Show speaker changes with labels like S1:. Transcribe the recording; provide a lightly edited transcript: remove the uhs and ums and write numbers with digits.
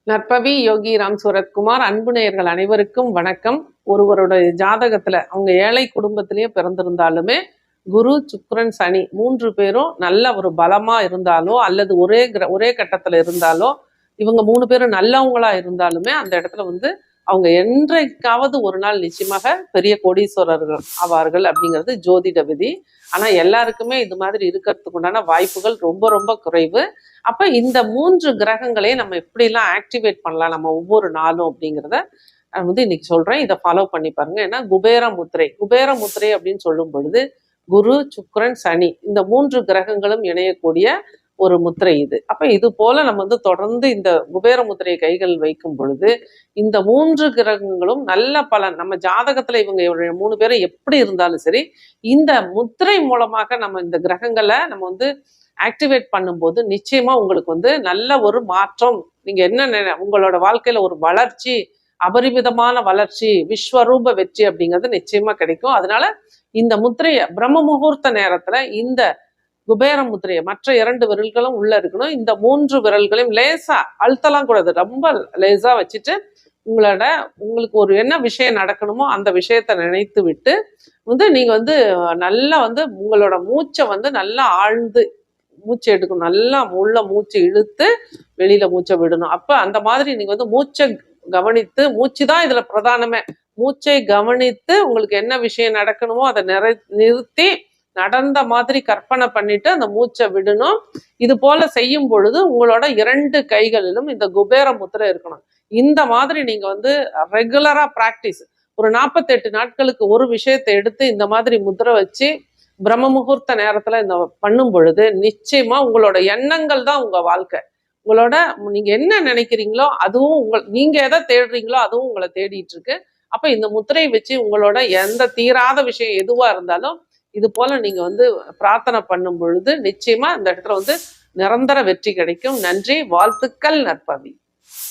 S1: நற்பவி யோகி ராம் சூரத்குமார். அன்பு நேயர்கள் அனைவருக்கும் வணக்கம். ஒருவருடைய ஜாதகத்துல அவங்க ஏழை குடும்பத்திலேயே பிறந்திருந்தாலுமே குரு, சுக்கிரன், சனி 3 பேரும் நல்ல ஒரு பலமா இருந்தாலோ அல்லது ஒரே கட்டத்துல இருந்தாலோ, இவங்க 3 பேரும் நல்லவங்களா இருந்தாலுமே அந்த இடத்துல அவங்க என்றைக்காவது ஒரு நாள் நிச்சயமாக பெரிய கோடீஸ்வரர்கள் ஆவார்கள் அப்படிங்கிறது ஜோதிட விதி. ஆனா எல்லாருக்குமே இது மாதிரி இருக்கிறதுக்கு உண்டான வாய்ப்புகள் ரொம்ப ரொம்ப குறைவு. அப்ப இந்த 3 கிரகங்களையும் நம்ம எப்படிலாம் ஆக்டிவேட் பண்ணலாம் நம்ம ஒவ்வொரு நாளும் அப்படிங்கிறத இன்னைக்கு சொல்றேன். இதை ஃபாலோ பண்ணி பாருங்க. ஏன்னா குபேர முத்திரை அப்படின்னு சொல்லும் பொழுது குரு, சுக்கிரன், சனி இந்த 3 கிரகங்களும் இணையக்கூடிய ஒரு முத்திரை இது. அப்ப இது போல நம்ம தொடர்ந்து இந்த குபேர முத்திரையை கைகள் வைக்கும் பொழுது இந்த 3 கிரகங்களும் நல்ல பலன் நம்ம ஜாதகத்துல இவங்க 3 பேரும் எப்படி இருந்தாலும் சரி, இந்த முத்திரை மூலமாக நம்ம இந்த கிரகங்களை நம்ம ஆக்டிவேட் பண்ணும்போது நிச்சயமா உங்களுக்கு நல்ல ஒரு மாற்றம், நீங்க என்ன உங்களோட வாழ்க்கையில ஒரு வளர்ச்சி, அபரிமிதமான வளர்ச்சி, விஸ்வரூப வெற்றி அப்படிங்கிறது நிச்சயமா கிடைக்கும். அதனால இந்த முத்திரையை பிரம்ம முகூர்த்த நேரத்துல இந்த குபேர முத்திரையை மற்ற 2 விரல்களும் உள்ள இருக்கணும். இந்த 3 விரல்களையும் லேசா அழுத்தலாம் கூடாது, ரொம்ப லேசா வச்சுட்டு உங்களுக்கு ஒரு என்ன விஷயம் நடக்கணுமோ அந்த விஷயத்த நினைத்து விட்டு நீங்க நல்லா உங்களோட மூச்சை நல்லா ஆழ்ந்து மூச்சு எடுக்கணும். நல்லா உள்ள மூச்சு இழுத்து வெளியில மூச்சை விடணும். அப்ப அந்த மாதிரி நீங்க மூச்சை கவனித்து, மூச்சு தான் இதுல பிரதானமே, மூச்சை கவனித்து உங்களுக்கு என்ன விஷயம் நடக்கணுமோ அதை நிறுத்தி நடந்த மாதிரி கற்பனை பண்ணிட்டு அந்த மூச்சை விடணும். இது போல செய்யும் பொழுது உங்களோட 2 கைகளிலும் இந்த குபேர முத்திரை இருக்கணும். இந்த மாதிரி நீங்க ரெகுலரா பிராக்டிஸ் ஒரு 48 நாட்களுக்கு ஒரு விஷயத்தை எடுத்து இந்த மாதிரி முத்திரை வச்சு பிரம்ம முகூர்த்த நேரத்துல இந்த பண்ணும் பொழுது நிச்சயமா உங்களோட எண்ணங்கள் தான் உங்க வாழ்க்கை. நீங்க என்ன நினைக்கிறீங்களோ அதுவும் நீங்க எதை தேடுறீங்களோ அதுவும் உங்களை தேடிட்டு இருக்கு. அப்ப இந்த முத்திரையை வச்சு உங்களோட எந்த தீராத விஷயம் எதுவா இருந்தாலும் இது போல நீங்க பிரார்த்தனை பண்ணும் பொழுது நிச்சயமா இந்த இடத்துல நிரந்தர வெற்றி கிடைக்கும். நன்றி, வாழ்த்துக்கள், நற்பவி.